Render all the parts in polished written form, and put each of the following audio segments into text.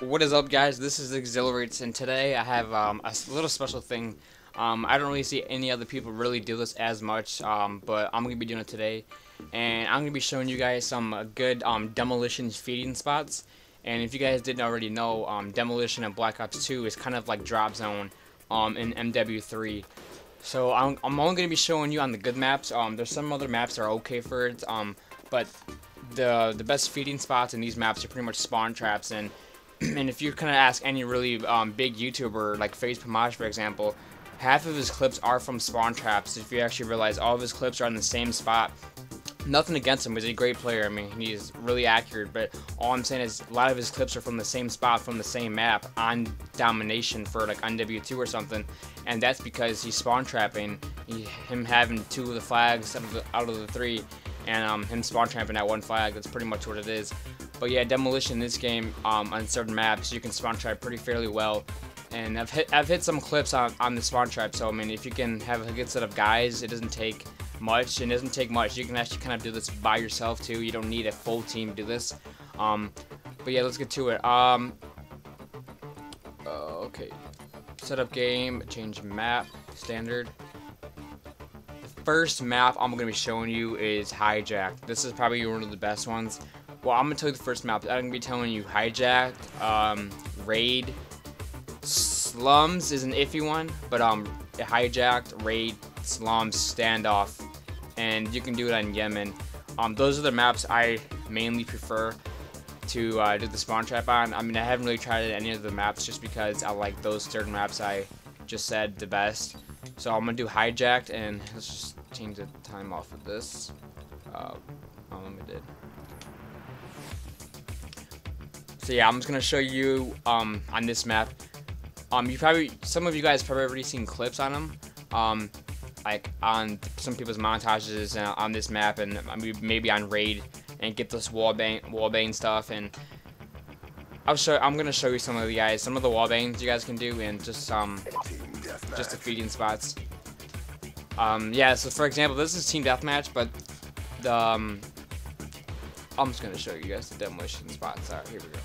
What is up, guys? This is Exhilarates, and today I have little special thing. I don't really see any other people really do this as much, but I'm gonna be doing it today, and I'm gonna be showing you guys some good demolition feeding spots. And if you guys didn't already know, Demolition in Black Ops 2 is kind of like drop zone in MW3. So I'm only gonna be showing you on the good maps. There's some other maps that are okay for it, but the best feeding spots in these maps are pretty much spawn traps. And if you kind of ask any really big YouTuber, like FaZe Pamaj, for example, half of his clips are from spawn traps. If you actually realize all of his clips are in the same spot. Nothing against him, he's a great player. I mean, he's really accurate, but all I'm saying is a lot of his clips are from the same spot, from the same map, on Domination for like on W2 or something, and that's because he's spawn trapping, him having 2 of the flags out of the 3, and him spawn trapping that 1 flag. That's pretty much what it is. But yeah, Demolition in this game, on certain maps, you can spawn trap pretty fairly well. And I've hit some clips on the spawn trap, so I mean, if you can have a good set of guys, it doesn't take much. It doesn't take much. You can actually kind of do this by yourself too. You don't need a full team to do this. But yeah, let's get to it. Okay. Setup game, change map, standard. The first map I'm gonna be showing you is Hijacked. This is probably one of the best ones. Well, I'm gonna tell you the first map. I'm gonna be telling you Hijacked, Raid. Slums is an iffy one, but Hijacked, Raid, Slums, Standoff, and you can do it on Yemen. Those are the maps I mainly prefer to do the spawn trap on. I mean, I haven't really tried any of the maps just because I like those certain maps I just said the best. So I'm gonna do Hijacked, and let's just change the time off of this. Let me did. So yeah, I'm just gonna show you on this map. Some of you guys probably already seen clips on them, like on some people's montages on this map, and maybe on Raid, and get this wallbang stuff. And I'm gonna show you some of the wallbangs you guys can do, and just the feeding spots. Yeah. So for example, this is team deathmatch, but I'm just gonna show you guys the demolition spots. Alright, here we go.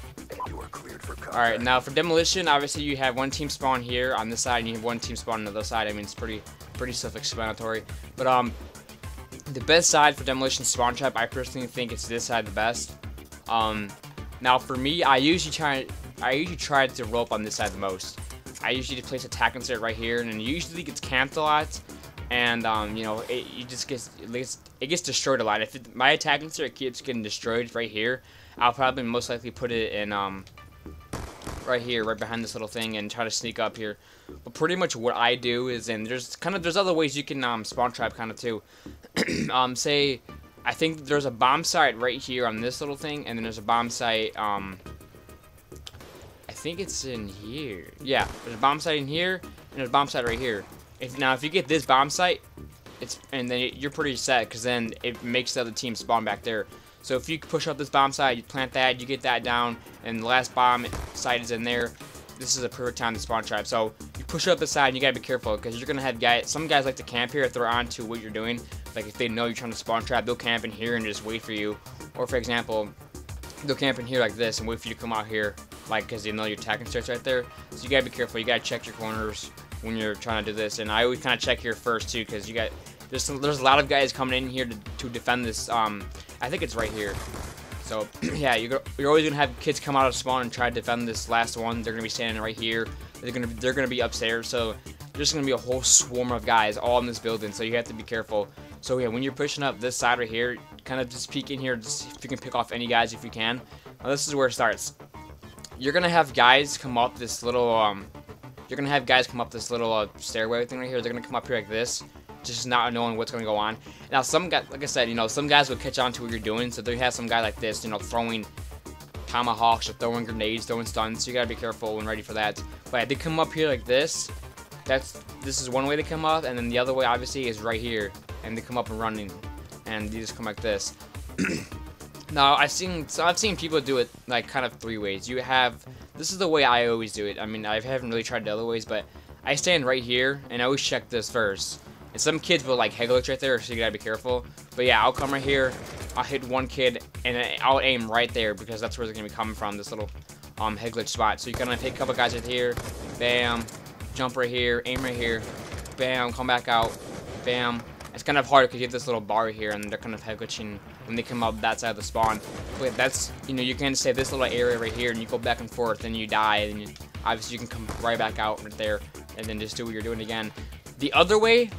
Alright, now for Demolition, obviously you have one team spawn here on this side, and you have one team spawn on the other side. I mean, it's pretty self-explanatory. But the best side for Demolition spawn trap, I personally think it's this side the best. Now for me, I usually try to rope on this side the most. I usually just place attack insert right here, and it usually gets camped a lot. And you know, it gets destroyed a lot. If my attack insert keeps getting destroyed right here, I'll probably most likely put it in right here, right behind this little thing, and try to sneak up here. But pretty much what I do is, and there's other ways you can spawn trap kind of too. Say, I think there's a bomb site right here on this little thing, and then there's a bomb site. I think it's in here. Yeah, there's a bomb site in here, and there's a bomb site right here. If you get this bomb site, and then you're pretty set, because then it makes the other team spawn back there. So if you push up this bomb site, you plant that, you get that down, and the last bomb site is in there, this is a perfect time to spawn trap. So you push up the side, and you gotta be careful, because you're gonna have some guys like to camp here if they're on to what you're doing. Like if they know you're trying to spawn trap, they'll camp in here and just wait for you. Or for example, they'll camp in here like this and wait for you to come out here, like because they know your attack starts right there. So you gotta be careful. You gotta check your corners when you're trying to do this. And I always kind of check here first too, because there's a lot of guys coming in here to defend this. I think it's right here. So yeah, you're always gonna have kids come out of spawn and try to defend this last one. They're gonna be standing right here. They're gonna be upstairs. So there's gonna be a whole swarm of guys all in this building. So you have to be careful. So yeah, when you're pushing up this side right here, kind of just peek in here, just if you can pick off any guys if you can. Now this is where it starts. You're gonna have guys come up this little stairway thing right here. They're gonna come up here like this, just not knowing what's gonna go on. Now some guys, like I said, you know, some guys will catch on to what you're doing. So they have some guy like this, you know, throwing tomahawks or throwing grenades, throwing stuns. So you gotta be careful and ready for that. But they come up here like this. This is one way to come up, and then the other way obviously is right here, and they come up and running, and they just come like this. Now I've seen people do it like kind of 3 ways. This is the way I always do it. I mean, I haven't really tried the other ways, but I stand right here and I always check this first. And some kids will like hegglitch right there, so you gotta be careful. But yeah, I'll come right here, I'll hit one kid and I'll aim right there because that's where they're gonna be coming from. This little head glitch spot. So you're gonna hit a couple guys right here, bam, jump right here, aim right here, bam, come back out, bam. It's kind of hard because you have this little bar here and they're kind of head glitching when they come out that side of the spawn. But that's, you know, you can say this little area right here and you go back and forth and you die and obviously you can come right back out right there and then just do what you're doing again. The other way,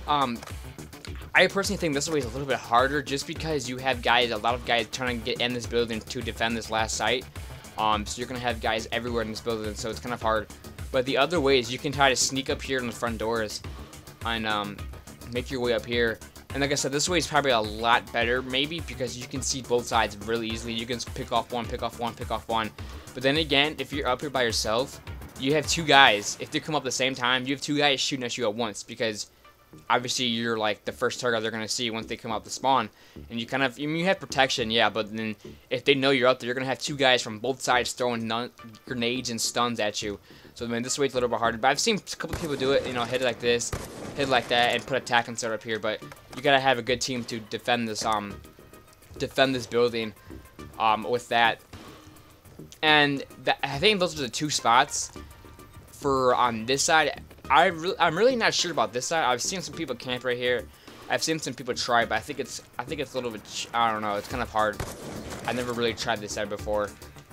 I personally think this way is a little bit harder just because you have guys, a lot of guys trying to get in this building to defend this last site. So you're going to have guys everywhere in this building, so it's kind of hard. But the other way is you can try to sneak up here in the front doors and make your way up here. And like I said, this way is probably a lot better, maybe, because you can see both sides really easily. You can pick off one, pick off one, pick off one. But then again, if you're up here by yourself, you have two guys. If they come up at the same time, you have two guys shooting at you at once because obviously you're like the first target they're gonna see once they come out the spawn, and you kind of, I mean, you have protection, yeah, but then if they know you're up there, you're gonna have two guys from both sides throwing grenades and stuns at you. So I mean, this way it's a little bit harder, but I've seen a couple people do it, you know, hit it like this, hit it like that, and put attack and start up here. But you gotta have a good team to defend this building with that. And I think those are the two spots for on this side. I'm really not sure about this side. I've seen some people camp right here. I've seen some people try, but I think it's a little bit, I don't know, it's kind of hard. I never really tried this side before.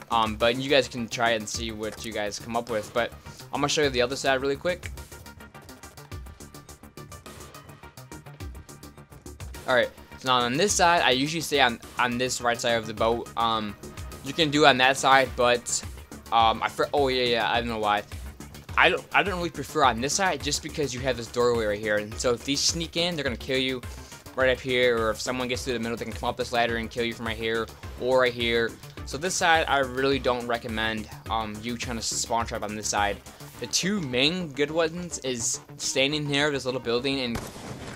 But you guys can try and see what you guys come up with. But I'm gonna show you the other side really quick. Alright, so now on this side, I usually stay on this right side of the boat. You can do it on that side, but oh yeah, I don't know why. I don't really prefer on this side just because you have this doorway right here, and so if these sneak in, they're gonna kill you right up here, or if someone gets through the middle, they can come up this ladder and kill you from right here or right here. So this side, I really don't recommend you trying to spawn trap on this side. The two main good ones is standing here, this little building, and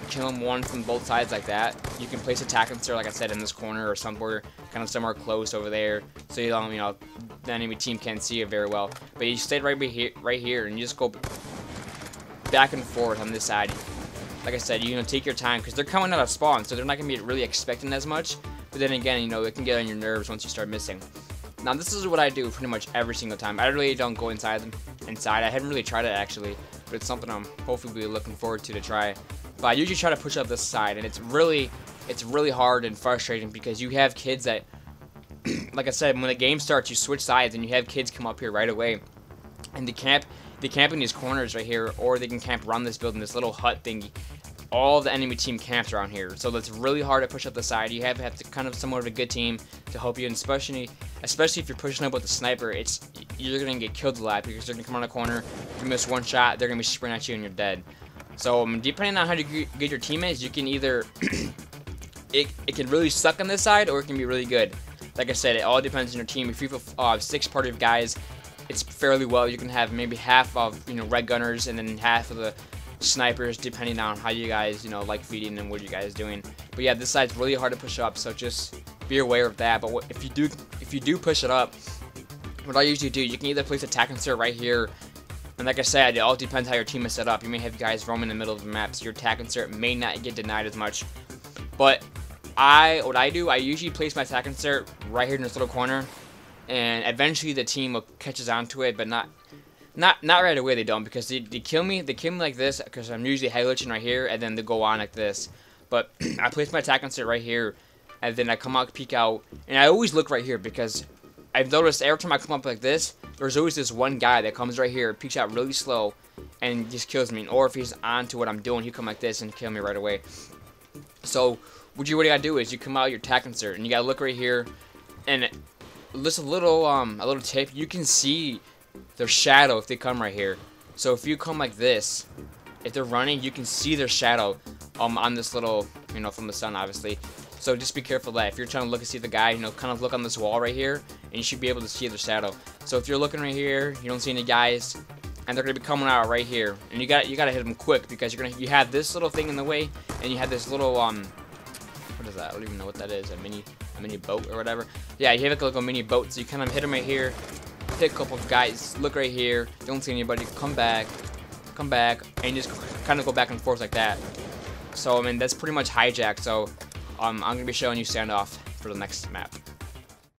killing one from both sides like that. You can place attack and start, like I said, in this corner or somewhere, kind of somewhere close over there, so you don't, you know, the enemy team can't see it very well. But you stay right here, and you just go back and forth on this side. Like I said, you know, take your time because they're coming out of spawn, so they're not gonna be really expecting as much. But then again, you know, it can get on your nerves once you start missing. Now, this is what I do pretty much every single time. I really don't go inside them. I haven't really tried it actually, but it's something I'm hopefully looking forward to try. But I usually try to push up this side, and it's really hard and frustrating because you have kids that, like I said, when the game starts, you switch sides, and you have kids come up here right away, and they camp in these corners right here, or they can camp around this building, this little hut thingy. All the enemy team camps around here, so that's really hard to push up the side. You have to kind of somewhat of a good team to help you, and especially if you're pushing up with the sniper, you're gonna get killed a lot because they're gonna come around the corner. If you miss one shot, they're gonna be spraying at you and you're dead. So depending on how you get your teammates, you can either it can really suck on this side, or it can be really good. Like I said, it all depends on your team. If you have 6 party of guys, it's fairly well. You can have maybe half of, you know, red gunners and then half of the snipers, depending on how you guys, you know, like feeding and what you guys doing. But yeah, this side's really hard to push up, so just be aware of that. But if you do push it up, what I usually do, you can either place attack insert right here, and like I said, it all depends how your team is set up. You may have guys roaming in the middle of the map, so your attack insert may not get denied as much. But what I do, I usually place my attack insert right here in this little corner, and eventually the team catches onto it, but not right away. They don't, because they kill me like this, because I'm usually head glitching right here, and then they go on like this. But I place my attack insert right here, and then I come out, peek out, and I always look right here because I've noticed every time I come up like this, there's always this one guy that comes right here, peeks out really slow, and just kills me. Or if he's on to what I'm doing, he'll come like this and kill me right away. So what you gotta do is you come out your attack insert, and you gotta look right here, and just a little tip, you can see their shadow if they come right here. So if you come like this, if they're running, you can see their shadow on this little, you know, from the sun, obviously. So just be careful of that. If you're trying to look and see the guy, you know, kind of look on this wall right here, and you should be able to see their shadow. So if you're looking right here, you don't see any guys, and they're gonna be coming out right here, and you gotta hit them quick because you have this little thing in the way, and you have this little what is that? I don't even know what that is. A mini boat or whatever. Yeah, you have like a mini boat, so you kind of hit them right here, hit a couple of guys, look right here, don't see anybody, come back, and just kind of go back and forth like that. So I mean, that's pretty much hijack. So I'm gonna be showing you standoff for the next map.